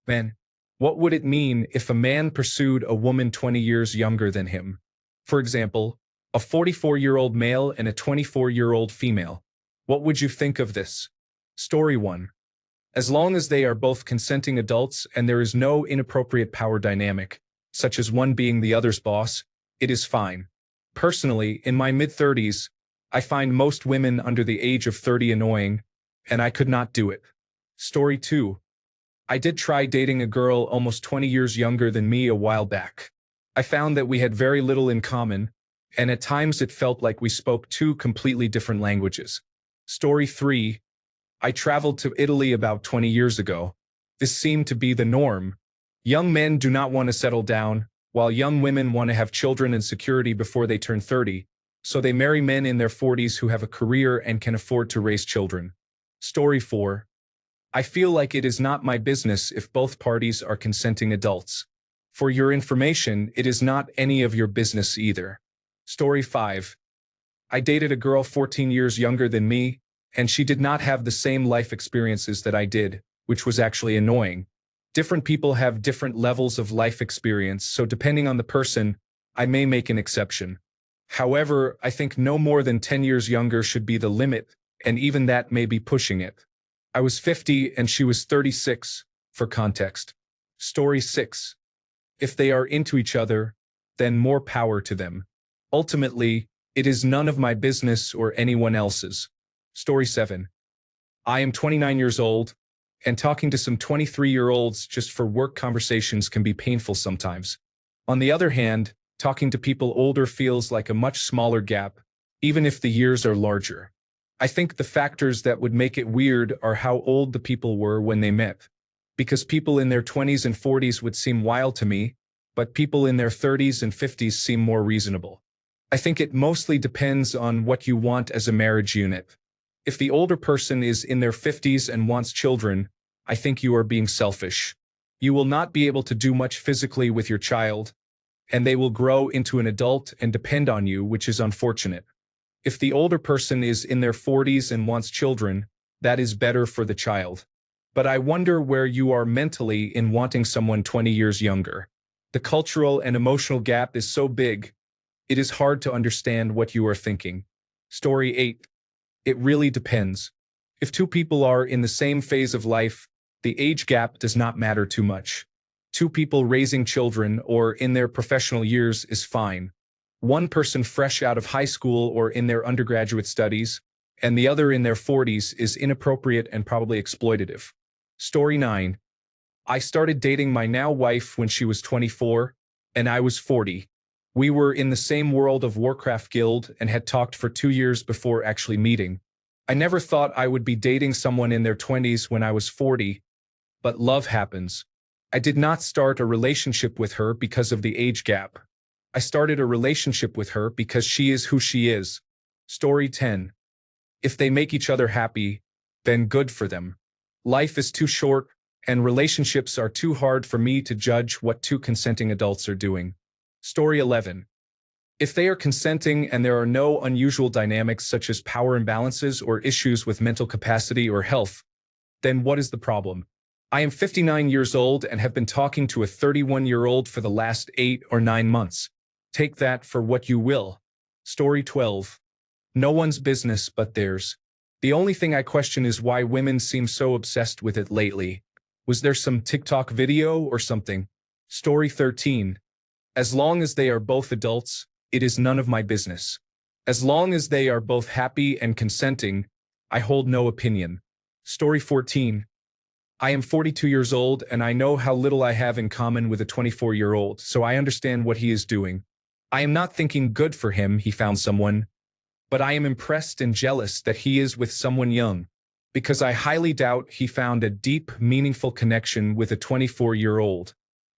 Man, what would it mean if a man pursued a woman 20 years younger than him? For example, a 44-year-old male and a 24-year-old female. What would you think of this? Story 1. As long as they are both consenting adults and there is no inappropriate power dynamic, such as one being the other's boss, it is fine. Personally, in my mid-30s, I find most women under the age of 30 annoying, and I could not do it. Story 2. I did try dating a girl almost 20 years younger than me a while back. I found that we had very little in common, and at times it felt like we spoke two completely different languages. Story 3. I traveled to Italy about 20 years ago. This seemed to be the norm. Young men do not want to settle down, while young women want to have children and security before they turn 30, so they marry men in their 40s who have a career and can afford to raise children. Story 4. I feel like it is not my business if both parties are consenting adults. For your information, it is not any of your business either. Story 5. I dated a girl 14 years younger than me, and she did not have the same life experiences that I did, which was actually annoying. Different people have different levels of life experience, so depending on the person, I may make an exception. However, I think no more than 10 years younger should be the limit, and even that may be pushing it. I was 50 and she was 36, for context. Story 6. If they are into each other, then more power to them. Ultimately, it is none of my business or anyone else's. Story 7. I am 29 years old, and talking to some 23-year-olds just for work conversations can be painful sometimes. On the other hand, talking to people older feels like a much smaller gap, even if the years are larger. I think the factors that would make it weird are how old the people were when they met. Because people in their 20s and 40s would seem wild to me, but people in their 30s and 50s seem more reasonable. I think it mostly depends on what you want as a marriage unit. If the older person is in their 50s and wants children, I think you are being selfish. You will not be able to do much physically with your child, and they will grow into an adult and depend on you, which is unfortunate. If the older person is in their 40s and wants children, that is better for the child. But I wonder where you are mentally in wanting someone 20 years younger. The cultural and emotional gap is so big, it is hard to understand what you are thinking. Story 8. It really depends. If two people are in the same phase of life, the age gap does not matter too much. Two people raising children or in their professional years is fine. One person fresh out of high school or in their undergraduate studies, and the other in their 40s is inappropriate and probably exploitative. Story 9. I started dating my now wife when she was 24, and I was 40. We were in the same World of Warcraft guild and had talked for 2 years before actually meeting. I never thought I would be dating someone in their 20s when I was 40, but love happens. I did not start a relationship with her because of the age gap. I started a relationship with her because she is who she is. Story 10. If they make each other happy, then good for them. Life is too short, and relationships are too hard for me to judge what two consenting adults are doing. Story 11. If they are consenting and there are no unusual dynamics such as power imbalances or issues with mental capacity or health, then what is the problem? I am 59 years old and have been talking to a 31-year-old for the last 8 or 9 months. Take that for what you will. Story 12. No one's business but theirs. The only thing I question is why women seem so obsessed with it lately. Was there some TikTok video or something? Story 13. As long as they are both adults, it is none of my business. As long as they are both happy and consenting, I hold no opinion. Story 14. I am 42 years old and I know how little I have in common with a 24-year-old, so I understand what he is doing. I am not thinking good for him, he found someone, but I am impressed and jealous that he is with someone young, because I highly doubt he found a deep, meaningful connection with a 24-year-old.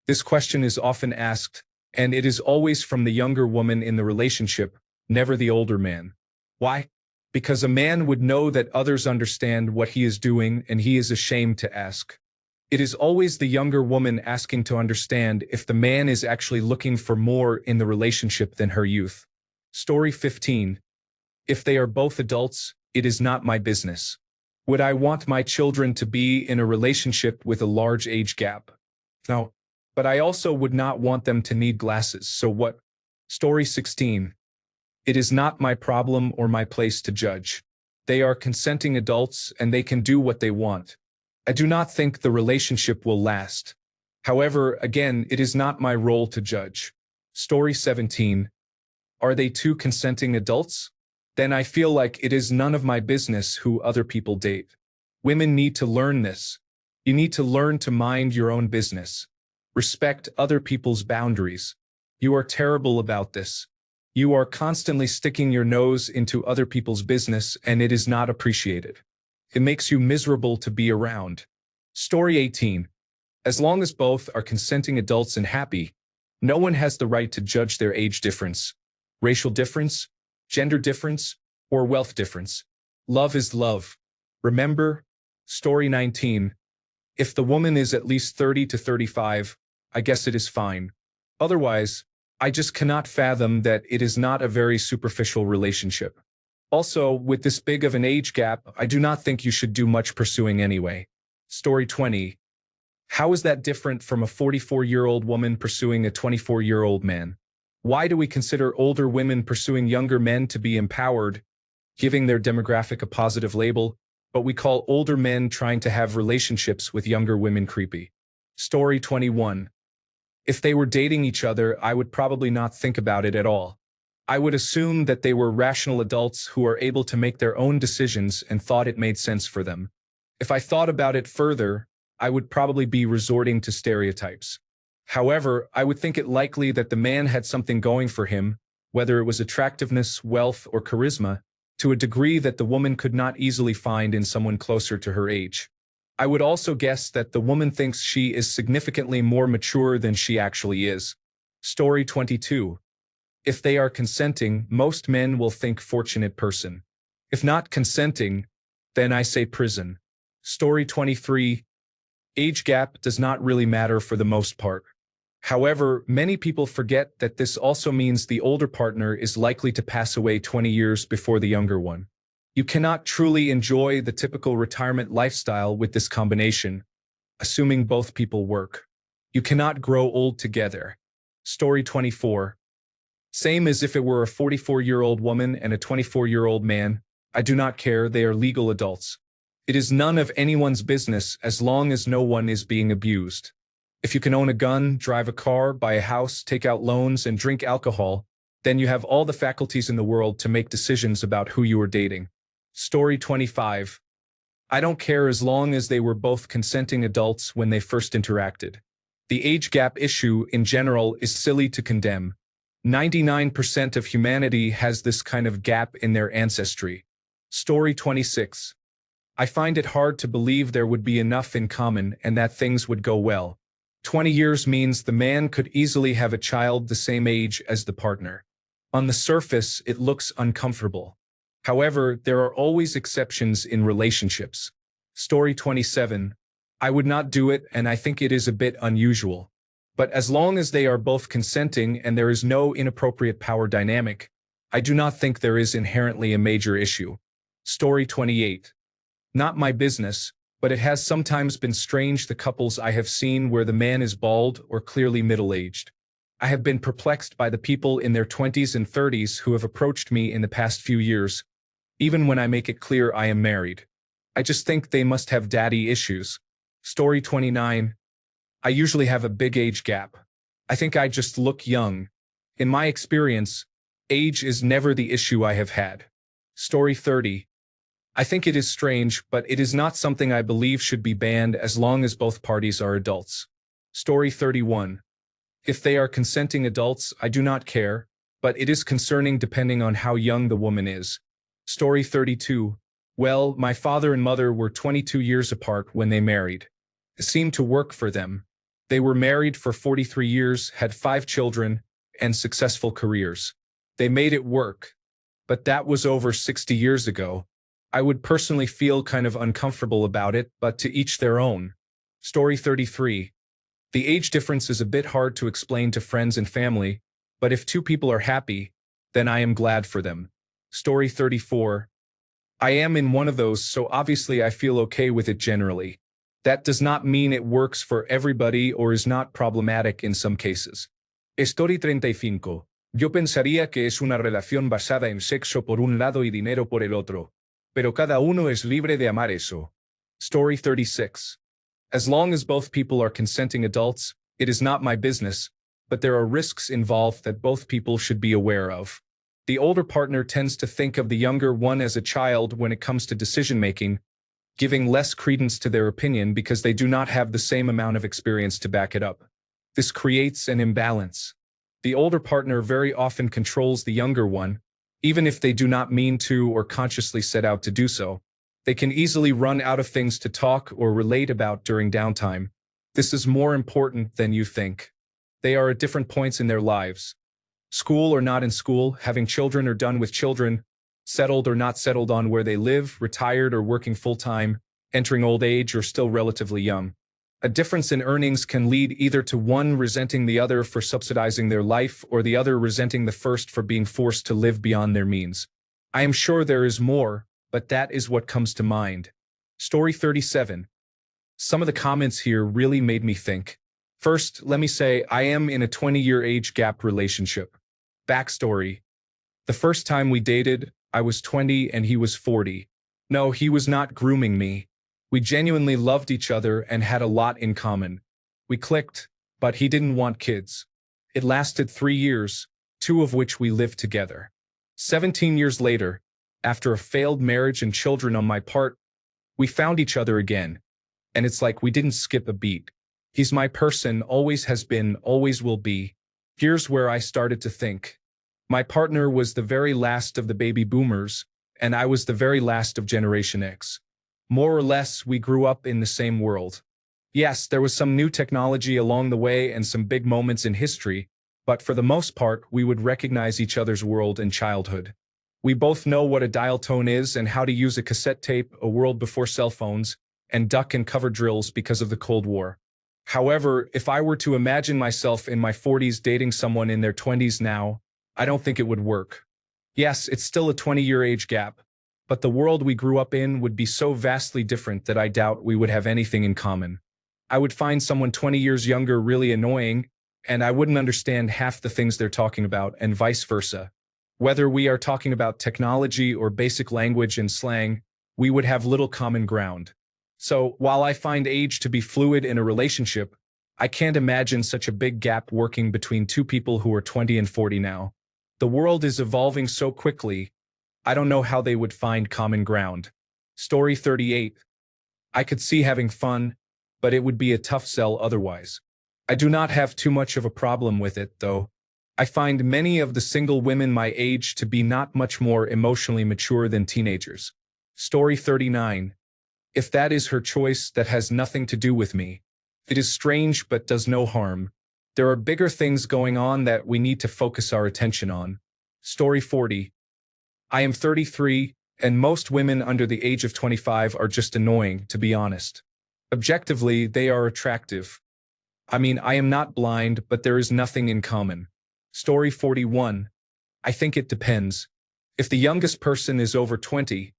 This question is often asked, and it is always from the younger woman in the relationship, never the older man. Why? Because a man would know that others understand what he is doing and he is ashamed to ask. It is always the younger woman asking to understand if the man is actually looking for more in the relationship than her youth. Story 15. If they are both adults, it is not my business. Would I want my children to be in a relationship with a large age gap? No, but I also would not want them to need glasses, so what? Story 16. It is not my problem or my place to judge. They are consenting adults and they can do what they want. I do not think the relationship will last. However, again, it is not my role to judge. Story 17. Are they two consenting adults? Then I feel like it is none of my business who other people date. Women need to learn this. You need to learn to mind your own business. Respect other people's boundaries. You are terrible about this. You are constantly sticking your nose into other people's business and it is not appreciated. It makes you miserable to be around. Story 18. As long as both are consenting adults and happy, no one has the right to judge their age difference, racial difference, gender difference, or wealth difference. Love is love. Remember? Story 19. If the woman is at least 30 to 35, I guess it is fine. Otherwise, I just cannot fathom that it is not a very superficial relationship. Also, with this big of an age gap, I do not think you should do much pursuing anyway. Story 20. How is that different from a 44-year-old woman pursuing a 24-year-old man? Why do we consider older women pursuing younger men to be empowered, giving their demographic a positive label, but we call older men trying to have relationships with younger women creepy? Story 21. If they were dating each other, I would probably not think about it at all. I would assume that they were rational adults who are able to make their own decisions and thought it made sense for them. If I thought about it further, I would probably be resorting to stereotypes. However, I would think it likely that the man had something going for him, whether it was attractiveness, wealth, or charisma, to a degree that the woman could not easily find in someone closer to her age. I would also guess that the woman thinks she is significantly more mature than she actually is. Story 22. If they are consenting, most men will think fortunate person. If not consenting, then I say prison. Story 23. Age gap does not really matter for the most part. However, many people forget that this also means the older partner is likely to pass away 20 years before the younger one. You cannot truly enjoy the typical retirement lifestyle with this combination, assuming both people work. You cannot grow old together. Story 24. Same as if it were a 44-year-old woman and a 24-year-old man. I do not care, they are legal adults. It is none of anyone's business as long as no one is being abused. If you can own a gun, drive a car, buy a house, take out loans, and drink alcohol, then you have all the faculties in the world to make decisions about who you are dating. Story 25. I don't care as long as they were both consenting adults when they first interacted. The age gap issue in general is silly to condemn. 99% of humanity has this kind of gap in their ancestry. Story 26. I find it hard to believe there would be enough in common and that things would go well. 20 years means the man could easily have a child the same age as the partner. On the surface, it looks uncomfortable. However, there are always exceptions in relationships. Story 27. I would not do it and I think it is a bit unusual. But as long as they are both consenting and there is no inappropriate power dynamic, I do not think there is inherently a major issue. Story 28. Not my business, but it has sometimes been strange the couples I have seen where the man is bald or clearly middle-aged. I have been perplexed by the people in their 20s and 30s who have approached me in the past few years, even when I make it clear I am married. I just think they must have daddy issues. Story 29. I usually have a big age gap. I think I just look young. In my experience, age is never the issue I have had. Story 30. I think it is strange, but it is not something I believe should be banned as long as both parties are adults. Story 31. If they are consenting adults, I do not care, but it is concerning depending on how young the woman is. Story 32. Well, my father and mother were 22 years apart when they married. It seemed to work for them. They were married for 43 years, had 5 children, and successful careers. They made it work. But that was over 60 years ago. I would personally feel kind of uncomfortable about it, but to each their own. Story 33. The age difference is a bit hard to explain to friends and family, but if two people are happy, then I am glad for them. Story 34. I am in one of those, so obviously I feel okay with it generally. That does not mean it works for everybody or is not problematic in some cases. Story 35. Yo pensaría que es una relación basada en sexo por un lado y dinero por el otro. Pero cada uno es libre de amar eso. Story 36. As long as both people are consenting adults, it is not my business, but there are risks involved that both people should be aware of. The older partner tends to think of the younger one as a child when it comes to decision-making, giving less credence to their opinion because they do not have the same amount of experience to back it up. This creates an imbalance. The older partner very often controls the younger one, even if they do not mean to or consciously set out to do so. They can easily run out of things to talk or relate about during downtime. This is more important than you think. They are at different points in their lives. School or not in school, having children or done with children, settled or not settled on where they live, retired or working full-time, entering old age or still relatively young. A difference in earnings can lead either to one resenting the other for subsidizing their life or the other resenting the first for being forced to live beyond their means. I am sure there is more, but that is what comes to mind. Story 37. Some of the comments here really made me think. First, let me say I am in a 20-year age gap relationship. Backstory. The first time we dated, I was 20 and he was 40. No, he was not grooming me. We genuinely loved each other and had a lot in common. We clicked, but he didn't want kids. It lasted 3 years, 2 of which we lived together. 17 years later, after a failed marriage and children on my part, we found each other again. And it's like we didn't skip a beat. He's my person, always has been, always will be. Here's where I started to think. My partner was the very last of the baby boomers, and I was the very last of Generation X. More or less, we grew up in the same world. Yes, there was some new technology along the way and some big moments in history, but for the most part, we would recognize each other's world in childhood. We both know what a dial tone is and how to use a cassette tape, a world before cell phones, and duck and cover drills because of the Cold War. However, if I were to imagine myself in my 40s dating someone in their 20s now, I don't think it would work. Yes, it's still a 20-year age gap, but the world we grew up in would be so vastly different that I doubt we would have anything in common. I would find someone 20 years younger really annoying, and I wouldn't understand half the things they're talking about, and vice versa. Whether we are talking about technology or basic language and slang, we would have little common ground. So, while I find age to be fluid in a relationship, I can't imagine such a big gap working between two people who are 20 and 40 now. The world is evolving so quickly, I don't know how they would find common ground. Story 38. I could see having fun, but it would be a tough sell otherwise. I do not have too much of a problem with it, though. I find many of the single women my age to be not much more emotionally mature than teenagers. Story 39. If that is her choice, that has nothing to do with me. It is strange but does no harm. There are bigger things going on that we need to focus our attention on. Story 40. I am 33, and most women under the age of 25 are just annoying, to be honest. Objectively, they are attractive. I mean, I am not blind, but there is nothing in common. Story 41. I think it depends. If the youngest person is over 20,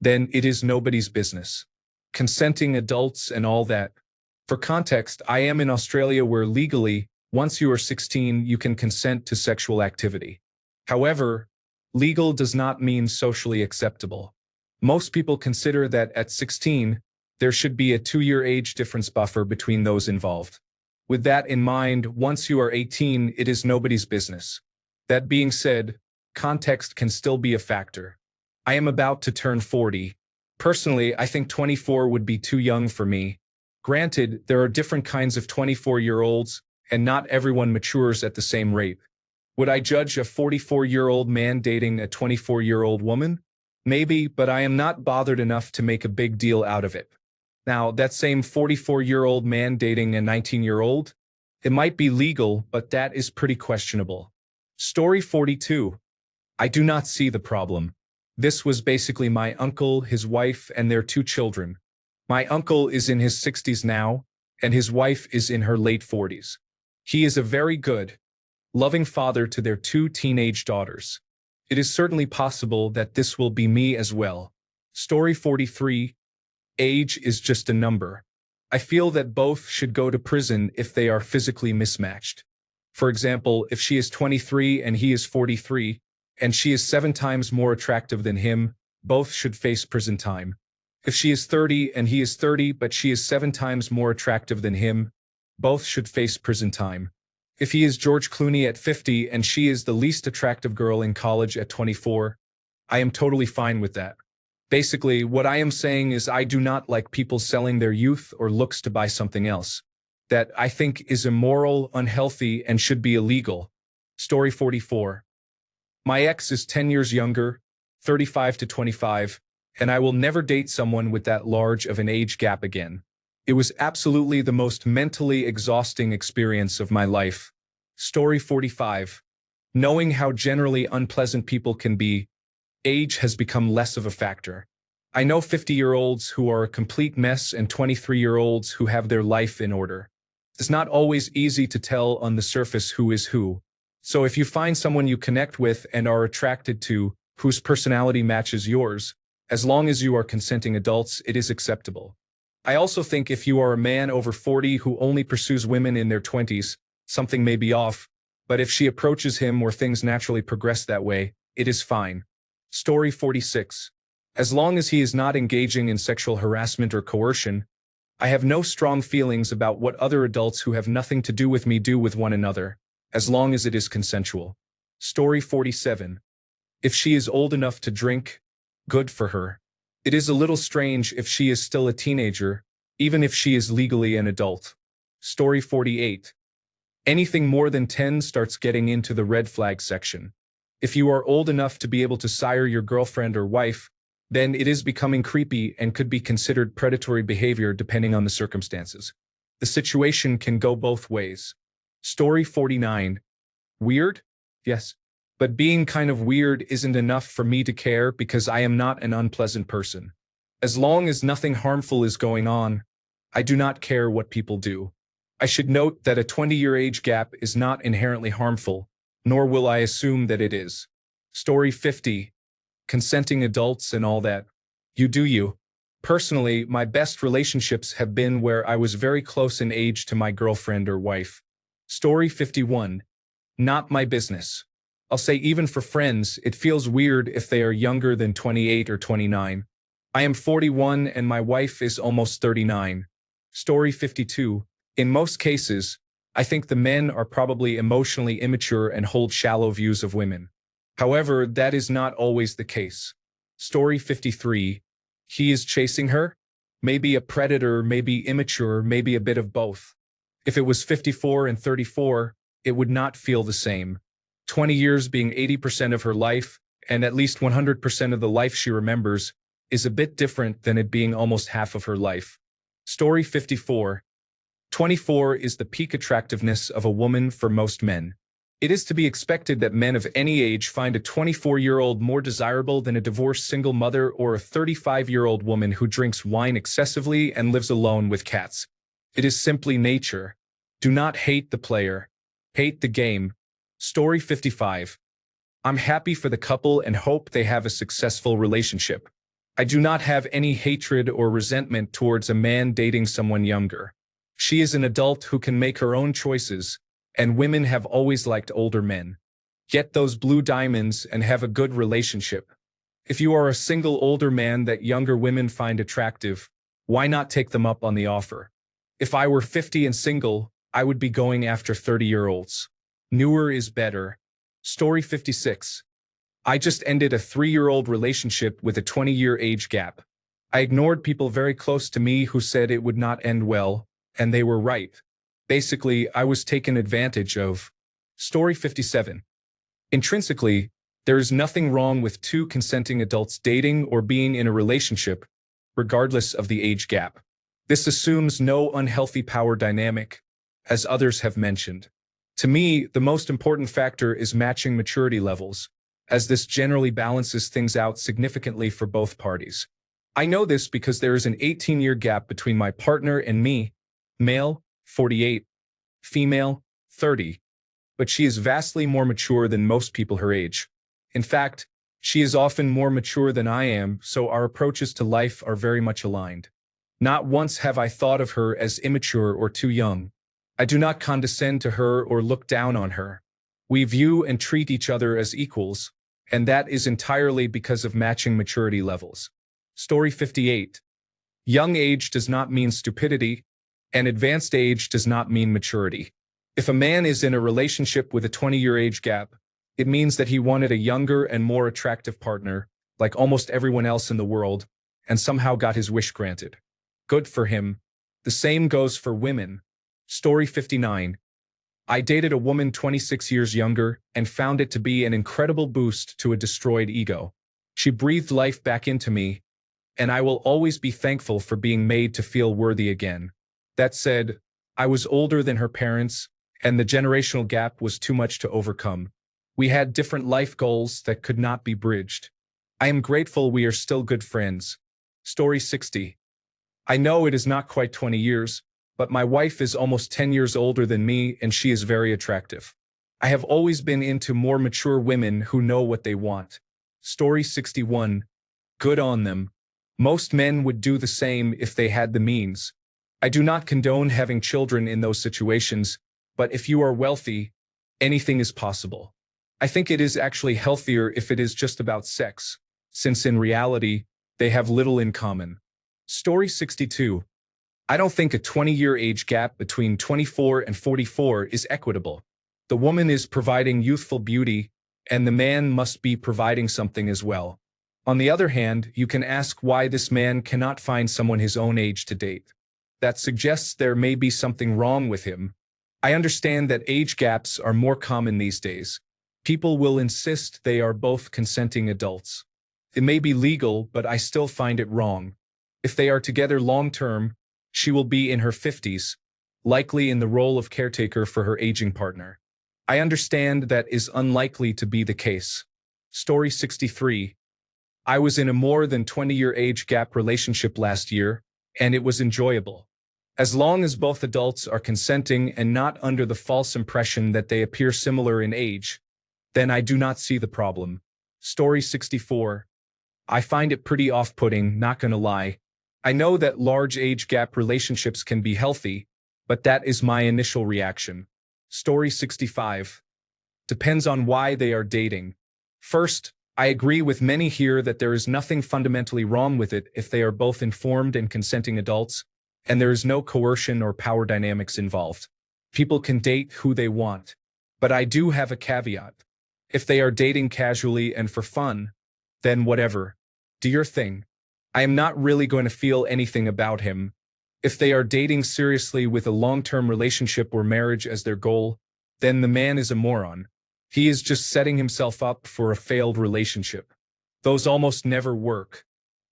then it is nobody's business. Consenting adults and all that. For context, I am in Australia where legally, once you are 16, you can consent to sexual activity. However, legal does not mean socially acceptable. Most people consider that at 16, there should be a 2-year age difference buffer between those involved. With that in mind, once you are 18, it is nobody's business. That being said, context can still be a factor. I am about to turn 40. Personally, I think 24 would be too young for me. Granted, there are different kinds of 24-year-olds, and not everyone matures at the same rate. Would I judge a 44-year-old man dating a 24-year-old woman? Maybe, but I am not bothered enough to make a big deal out of it. Now, that same 44-year-old man dating a 19-year-old? It might be legal, but that is pretty questionable. Story 42. I do not see the problem. This was basically my uncle, his wife, and their 2 children. My uncle is in his 60s now, and his wife is in her late 40s. He is a very good, loving father to their 2 teenage daughters. It is certainly possible that this will be me as well. Story 43. Age is just a number. I feel that both should go to prison if they are physically mismatched. For example, if she is 23 and he is 43, and she is 7 times more attractive than him, both should face prison time. If she is 30 and he is 30 but she is 7 times more attractive than him, both should face prison time. If he is George Clooney at 50 and she is the least attractive girl in college at 24, I am totally fine with that. Basically, what I am saying is I do not like people selling their youth or looks to buy something else. That I think is immoral, unhealthy, and should be illegal. Story 44. My ex is 10 years younger, 35 to 25, and I will never date someone with that large of an age gap again. It was absolutely the most mentally exhausting experience of my life. Story 45. Knowing how generally unpleasant people can be, age has become less of a factor. I know 50-year-olds who are a complete mess and 23-year-olds who have their life in order. It's not always easy to tell on the surface who is who. So if you find someone you connect with and are attracted to, whose personality matches yours, as long as you are consenting adults, it is acceptable. I also think if you are a man over 40 who only pursues women in their 20s, something may be off, but if she approaches him or things naturally progress that way, it is fine. Story 46. As long as he is not engaging in sexual harassment or coercion, I have no strong feelings about what other adults who have nothing to do with me do with one another, as long as it is consensual. Story 47. If she is old enough to drink, good for her. It is a little strange if she is still a teenager, even if she is legally an adult. Story 48. Anything more than 10 starts getting into the red flag section. If you are old enough to be able to sire your girlfriend or wife, then it is becoming creepy and could be considered predatory behavior depending on the circumstances. The situation can go both ways. Story 49. Weird? Yes. But being kind of weird isn't enough for me to care because I am not an unpleasant person. As long as nothing harmful is going on, I do not care what people do. I should note that a 20-year age gap is not inherently harmful, nor will I assume that it is. Story 50. Consenting adults and all that. You do you. Personally, my best relationships have been where I was very close in age to my girlfriend or wife. Story 51. Not my business. I'll say even for friends, it feels weird if they are younger than 28 or 29. I am 41 and my wife is almost 39. Story 52. In most cases, I think the men are probably emotionally immature and hold shallow views of women. However, that is not always the case. Story 53. He is chasing her? Maybe a predator, maybe immature, maybe a bit of both. If it was 54 and 34, it would not feel the same. 20 years being 80% of her life, and at least 100% of the life she remembers, is a bit different than it being almost half of her life. Story 54. 24 is the peak attractiveness of a woman for most men. It is to be expected that men of any age find a 24-year-old more desirable than a divorced single mother or a 35-year-old woman who drinks wine excessively and lives alone with cats. It is simply nature. Do not hate the player. Hate the game. Story 55. I'm happy for the couple and hope they have a successful relationship. I do not have any hatred or resentment towards a man dating someone younger. She is an adult who can make her own choices, and women have always liked older men. Get those blue diamonds and have a good relationship. If you are a single older man that younger women find attractive, why not take them up on the offer? If I were 50 and single, I would be going after 30-year-olds. Newer is better. Story 56. I just ended a 3-year-old relationship with a 20-year age gap. I ignored people very close to me who said it would not end well, and they were right. Basically, I was taken advantage of. Story 57. Intrinsically, there is nothing wrong with two consenting adults dating or being in a relationship, regardless of the age gap. This assumes no unhealthy power dynamic, as others have mentioned. To me, the most important factor is matching maturity levels, as this generally balances things out significantly for both parties. I know this because there is an 18-year gap between my partner and me, male, 48, female, 30, but she is vastly more mature than most people her age. In fact, she is often more mature than I am, so our approaches to life are very much aligned. Not once have I thought of her as immature or too young. I do not condescend to her or look down on her. We view and treat each other as equals, and that is entirely because of matching maturity levels. Story 58. Young age does not mean stupidity, and advanced age does not mean maturity. If a man is in a relationship with a 20-year age gap, it means that he wanted a younger and more attractive partner, like almost everyone else in the world, and somehow got his wish granted. Good for him. The same goes for women. Story 59. I dated a woman 26 years younger and found it to be an incredible boost to a destroyed ego. She breathed life back into me, and I will always be thankful for being made to feel worthy again. That said, I was older than her parents, and the generational gap was too much to overcome. We had different life goals that could not be bridged. I am grateful we are still good friends. Story 60. I know it is not quite 20 years, but my wife is almost 10 years older than me and she is very attractive. I have always been into more mature women who know what they want. Story 61. Good on them. Most men would do the same if they had the means. I do not condone having children in those situations, but if you are wealthy, anything is possible. I think it is actually healthier if it is just about sex, since in reality, they have little in common. Story 62. I don't think a 20-year age gap between 24 and 44 is equitable. The woman is providing youthful beauty, and the man must be providing something as well. On the other hand, you can ask why this man cannot find someone his own age to date. That suggests there may be something wrong with him. I understand that age gaps are more common these days. People will insist they are both consenting adults. It may be legal, but I still find it wrong. If they are together long-term, she will be in her 50s, likely in the role of caretaker for her aging partner. I understand that is unlikely to be the case. Story 63. I was in a more than 20-year age gap relationship last year, and it was enjoyable. As long as both adults are consenting and not under the false impression that they appear similar in age, then I do not see the problem. Story 64. I find it pretty off-putting, not gonna lie. I know that large age gap relationships can be healthy, but that is my initial reaction. Story 65. Depends on why they are dating. First, I agree with many here that there is nothing fundamentally wrong with it if they are both informed and consenting adults, and there is no coercion or power dynamics involved. People can date who they want. But I do have a caveat. If they are dating casually and for fun, then whatever. Do your thing. I am not really going to feel anything about him. If they are dating seriously with a long-term relationship or marriage as their goal, then the man is a moron. He is just setting himself up for a failed relationship. Those almost never work.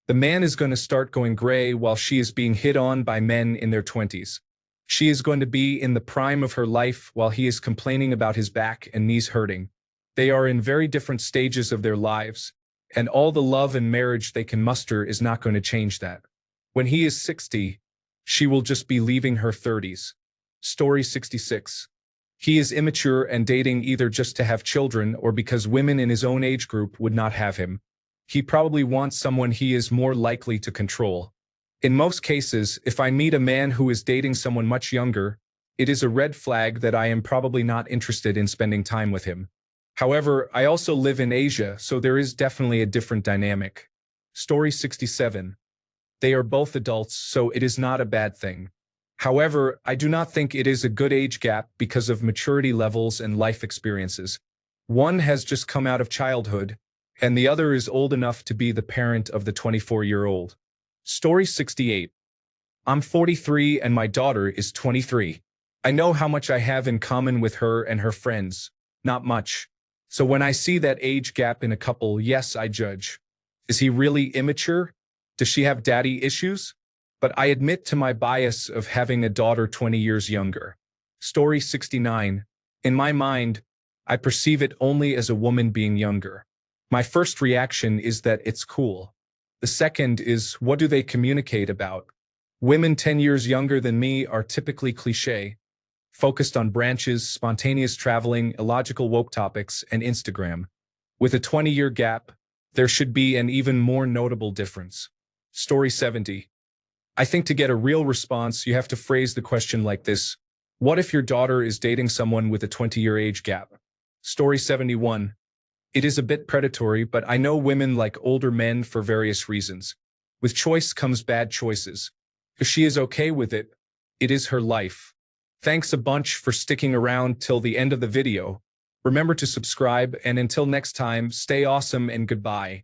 The man is going to start going gray while she is being hit on by men in their 20s. She is going to be in the prime of her life while he is complaining about his back and knees hurting. They are in very different stages of their lives, and all the love and marriage they can muster is not going to change that. When he is 60, she will just be leaving her 30s. Story 66. He is immature and dating either just to have children or because women in his own age group would not have him. He probably wants someone he is more likely to control. In most cases, if I meet a man who is dating someone much younger, it is a red flag that I am probably not interested in spending time with him. However, I also live in Asia, so there is definitely a different dynamic. Story 67. They are both adults, so it is not a bad thing. However, I do not think it is a good age gap because of maturity levels and life experiences. One has just come out of childhood, and the other is old enough to be the parent of the 24-year-old. Story 68. I'm 43 and my daughter is 23. I know how much I have in common with her and her friends. Not much. So when I see that age gap in a couple, yes, I judge. Is he really immature? Does she have daddy issues? But I admit to my bias of having a daughter 20 years younger. Story 69. In my mind, I perceive it only as a woman being younger. My first reaction is that it's cool. The second is, what do they communicate about? Women 10 years younger than me are typically cliché, focused on branches, spontaneous traveling, illogical woke topics, and Instagram. With a 20-year gap, there should be an even more notable difference. Story 70. I think to get a real response, you have to phrase the question like this. What if your daughter is dating someone with a 20-year age gap? Story 71. It is a bit predatory, but I know women like older men for various reasons. With choice comes bad choices. If she is okay with it, it is her life. Thanks a bunch for sticking around till the end of the video. Remember to subscribe, and until next time, stay awesome and goodbye.